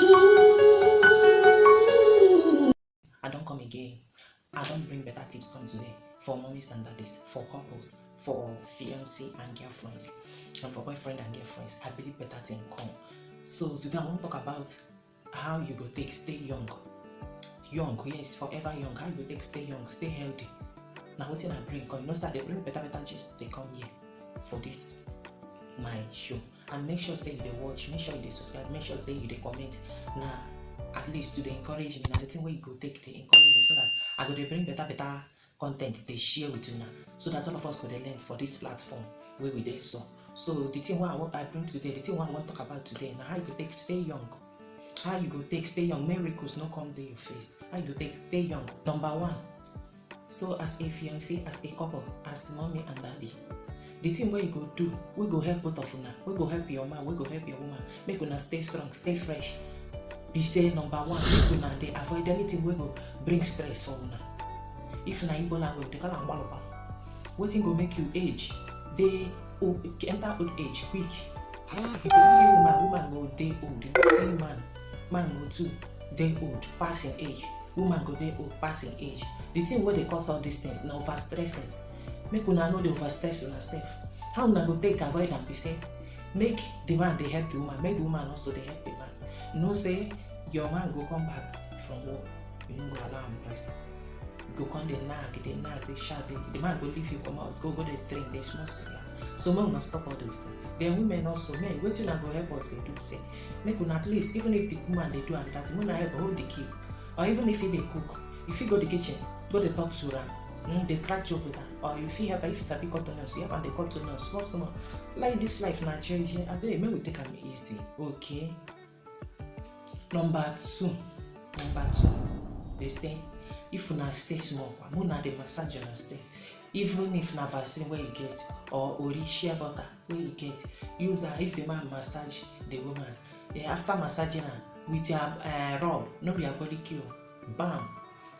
I don't come again. I don't bring better tips come today for mommies and daddies, for couples, for fiancé and girlfriends, and for boyfriend and girlfriends. I believe better thing come. So today I want to talk about how you go take stay young. Young, yes, forever young. How you go take stay young, stay healthy. Now what I bring come, you know, sir, they bring better gist. They come here for this my show, and make sure say you dey watch, make sure you dey subscribe, make sure say you dey comment. Now at least to dey encourage me, na the thing where you go take dey encourage me, so that I go dey bring better content they share with you now, so that all of us go dey learn for this platform where we dey so the thing what I bring today, the thing what I want to talk about today, now how you go take stay young, how you go take stay young, miracles no come to your face, how you go take stay young. Number one, so as a fiancé, as a couple, as mommy and daddy, the thing where you go do, we go help both of una, we go help your man, we go help your woman, make una stay strong, stay fresh. Be say number one, make una dey avoid anything wey go bring stress for una. If na Igbo language, they call am walopa. Wetin go make you age, dey enter old age quick. You go see woman go dey old. You go see man go too dey old, passing age. Woman go dey old, passing age. The thing where they cause all these things na over stressing. Make una know the over stress una self. How una go take avoid am be say, make the man dey help the woman, make the woman also dey help the man. No say your man go come back from work, you no go allow him rest. You go come dey nag, dey shout, the man go leave you come out, go dey train, dey small cigar. So make una stop all those things. Then women also, men, wetin una go help us dey do say, make una at least, even if the woman dey do am that, una help hold the kids, or even if he dey cook, if you go the kitchen, go dey talk to am, dey crack joke with her, or you fit help her if it's a big toenails, you help am dey cut toenails, small. Like this life na jeje, abeg make we take am easy, okay? Number two, they say if una stay small, una dey massage yourself. Even if na vaccine where you get, or ori shea butter where you get, use her if the man massage the woman. After massaging her with your rub, no be your body cure, bam,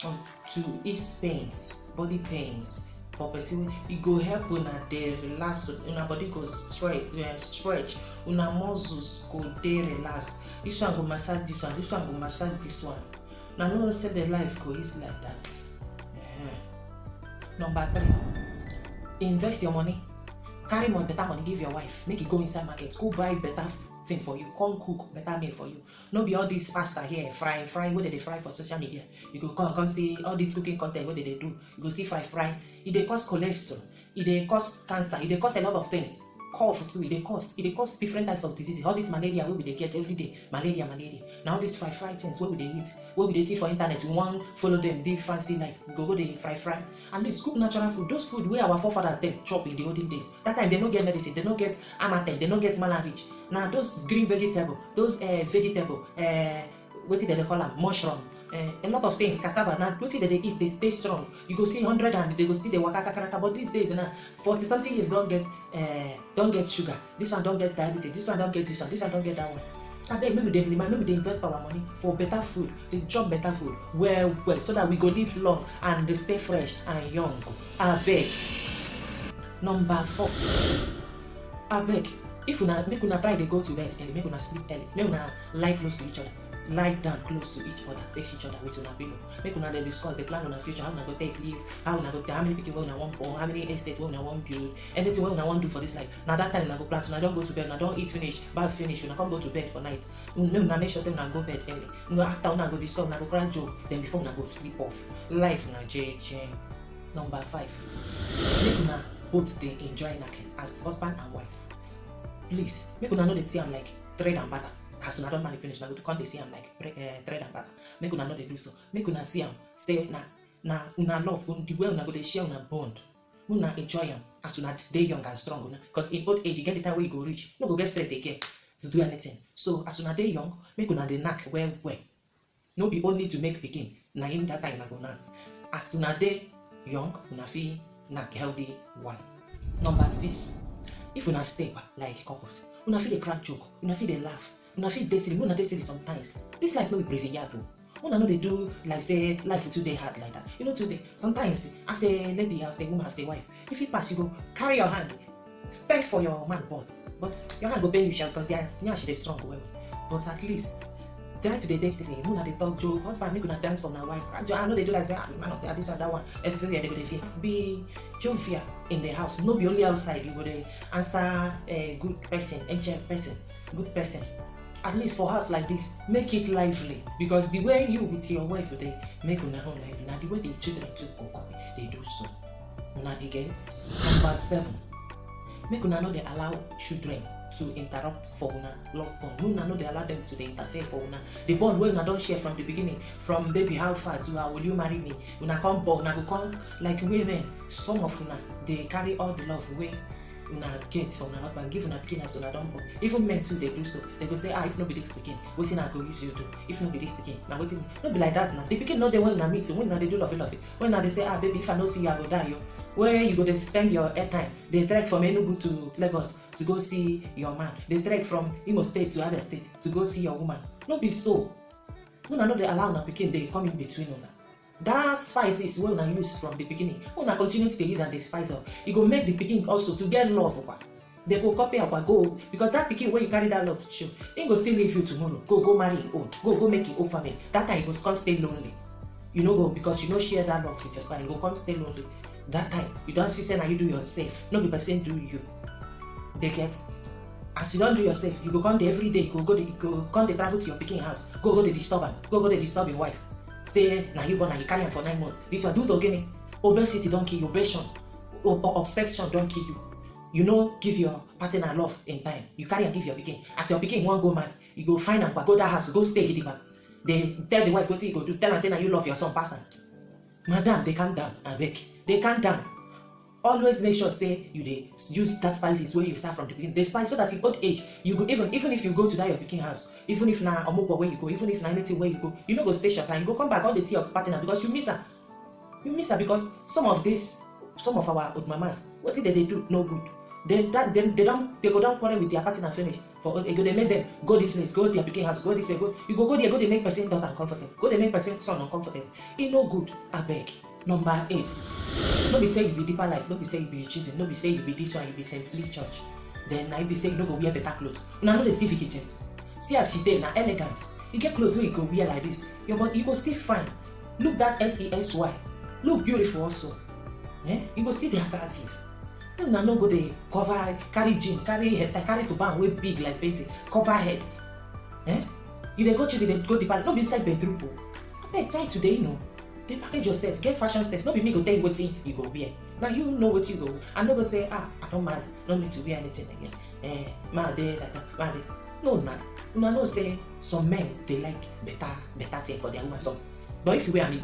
to ease pains, body pains. For person, it go help una dey relax, una body go stretch, una muscles go dey relax. This one go massage this one, this one go massage this one. Now no say the life go easy like that. Number three, invest your money. Carry more better money, give your wife, make it go inside market, go buy better thing for you, come cook better meal for you. No be all this pasta here, fry, what they fry for social media. You go come see all this cooking content, what they do. You go see fry. It dey cause cholesterol, it dey cause cancer, it dey cause a lot of things. Cough too, it dey cause different types of diseases. All this malaria where we dey get every day, malaria. Now all these fry things where we dey eat, where we dey see for internet, we want follow them, live fancy life. We go dey fry, and they cook natural food. Those food where our forefathers them chop in the olden days. That time they no get medicine, they no get amatem, they no get malariach. Now those green vegetable, those what did they call them? Mushroom. A lot of things, cassava. Now, what they eat, they stay strong. You go see 100 and they go still they waka kakaraka. But these days, 40 something years don't get sugar. This one don't get diabetes. This one don't get this one. This one don't get that one. I beg, maybe they invest our money for better food. They chop better food well, so that we go live long and they stay fresh and young. I beg. Number 4. I beg. If make una try they go to bed early, make una sleep early, make una lie close to each other. Lie down close to each other, face each other with una pillow. Make una dey discuss the plan on the future, how una go take leave, how many people una want born, how many estate una want build, anything una want do for this life. Now that time una go plan, so una don't go to bed, una don't eat finish, bath finish, una can't go to bed for night. Una make sure say una go bed early. After una go discuss, una go crack joke, then before una go sleep off. Life na JJ. Number 5. Make una both dey enjoy knacking as husband and wife. Please, make una know they see am like trade and barter. As una don't marry finish, una go come they see am like trade and barter. Make una know they do so. Make una see am say na una love, the way una go they share una bond. Una enjoy am as una stay young and strong. Because in old age, you get the time where you go reach, no go get straight again to do anything. So as una dey young, make una dey knack well. No be only to make pikin. Na in that time una go knack. As una dey young, una fit knack healthy one. Number 6. If una stay like couples, una fit dey crack joke, una fit dey laugh, una fit dey silly, una dey silly sometimes. This life no be prison yard though. Una no dey do like say life too dey hard like that. You know today, sometimes as a lady, as a woman, as a wife, if you pass, you go carry your hand, spank for your man, but your hand go pain you sha because their she dey strong well. But at least try to dey dey silly. Una dey talk joke. Husband make una dance for my wife. I know they do like say man of this and that one. Everywhere they go dey fear. Be jovial in the house. No be only outside. You go dey answer a good person, angel person, good person. At least for house like this, make it lively, because the way you with your wife dey make una own lively, na the way the children too go copy, they do so. Una dey get. Number 7, make una no dey allow children to interrupt for una love bond. Una no dey allow them to dey interfere for una. The bond wey una don share from the beginning, from baby how far to will you marry me? Una come born, una go come like women. Some of una dey carry all the love wey una get from una husband, give una pikin as una don born. Even men too dey do so. They go say, if no be this pikin, wetin I go use you do? If no be this pikin, na wetin? No be like that now. The pikin no dey when una meet, when una dey do lovey. When una dey say, baby, if I no see you, I go die yo. Where you go dey spend your airtime, they trek from Enugu to Lagos to go see your man. They trek from Imo State to Abia State to go see your woman. No be so. Una no dey allow una pikin dey come in between una. That spices wey una use from the beginning, una continue to use and dey spice up. E go make the pikin also to get love. They go copy up, go, because that pikin wey you carry that love show, he go still leave you tomorrow. Go marry him own. Go make him own family. That time he go come stay lonely. You know go, because you no share that love with your spouse. You go come stay lonely. That time you don't see say na you do yourself. No be person do you. They get. As you don't do yourself, you go come there every day. You go come dey travel to your pikin house. Go dey disturb am. Go dey disturb your wife. Say na you born and you carry am for 9 months. This one do it again. Obesity don't kill you. Obsession don't kill you. You know, give your partner love in time. You carry and give your pikin. As your pikin won't go mad, you go find am, go that house, go stay gidiba. They tell the wife what you go do. Tell her say na you love your son pass am. Madam, they calm down. Abeg, they calm down. Always make sure say you dey use that spices where you start from the beginning. The spice so that in old age you go even if you go to that your pikin house, even if na omugbo where you go, even if na anything where you go, you no go stay short time. You go come back all dey see your partner because you miss her. You miss her because some of our old mamas, what did they do? No good. They go down quarrel with their partner finish for old age. They make them go this place, go to their pikin house, go this way, go. You go there, go they make person daughter uncomfortable, go they make person son uncomfortable. It no good. Abeg. Number 8. No be say you be deeper life, no be say you be cheating, no be say you be this one, you be St. Lee Church. Then I be say you no go wear better clothes. Una no dey see Vicky James. See as she dey, na elegant. You get clothes where you go wear like this, your body you go still fine. Look that SESY. Look beautiful also. You go still dey attractive. Una no go dey cover, carry jean, carry head, carry turban wey big like baby, cover head. You dey go choose, you dey go deeper. No be inside bedroom. Abeg try today, you know. They package yourself, get fashion sense. No be me go tell you what you go wear. Now you know what you go. I never say, I don't mind, no need to wear anything again. Man, they like that, man, no, nah. Una know say some men they like better thing for their woman. So, but if you wear and they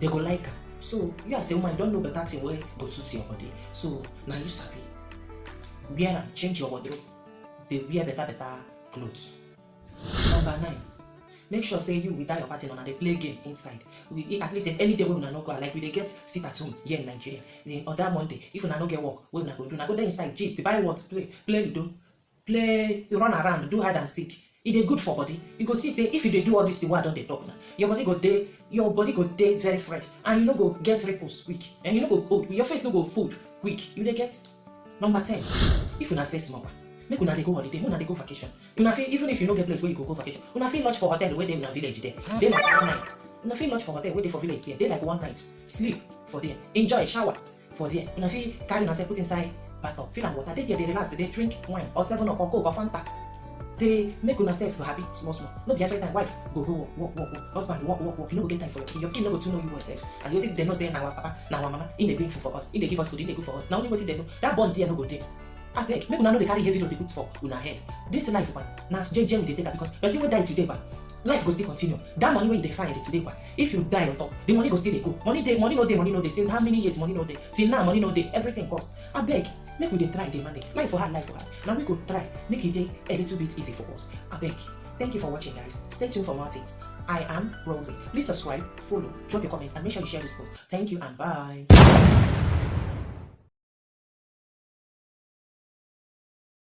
go like her. So you as a woman, you don't know better thing where go suit your body. So now you sabi. Wear and change your wardrobe. They wear better clothes. Number 9. Make sure say you without your partner and they play game inside. We at least any day when we not go like we they get sit at home here in Nigeria. Then on that Monday, if we not get work, we not go do. Now go there inside, gist, they buy what, play ludo, play run around, do hide and seek. It is good for body. You go see say if you dey do all this thing, why don't they talk now? Your body go day very fresh, and you no go get ripples quick, and you no go your face no go fold quick. You dey get. Number 10. If you not stay small. Make una dey go holiday, una dey go vacation. Una feel even if you no get place where you go vacation, una feel lodge for hotel where dey una village there. Dey like 1 night. Una feel lodge for hotel where dey for village there. Dey like 1 night. Sleep for there. Enjoy shower for there. Una feel carry yourself put inside bathtub, fill am water. Dey there, dey relax, dey drink wine or 7-Up or Coke or Fanta. They make una self happy small. No be every time wife go work. Husband work. You no go get time for your kid no go to know you yourself. And you think they know say na our papa, na our mama, in dey bring food for us, in dey give us food, in dey good for us. Now only wetin they know. That bond there no go dey. Abeg, make una no dey carry heavy load dey put for una head. This life man, na jeje we dey take am because person wey die today life go still continue. That money wey you dey find today if you die on top, the money go still dey go. Money no dey. Since how many years money no dey? Till now money no dey. Everything cost. Abeg, make we dey try dey manage. Life for hard. Now we go try make it dey a little bit easy for us. Abeg, thank you for watching, guys. Stay tuned for more things. I am Rosie. Please subscribe, follow, drop your comments, and make sure you share this post. Thank you and bye.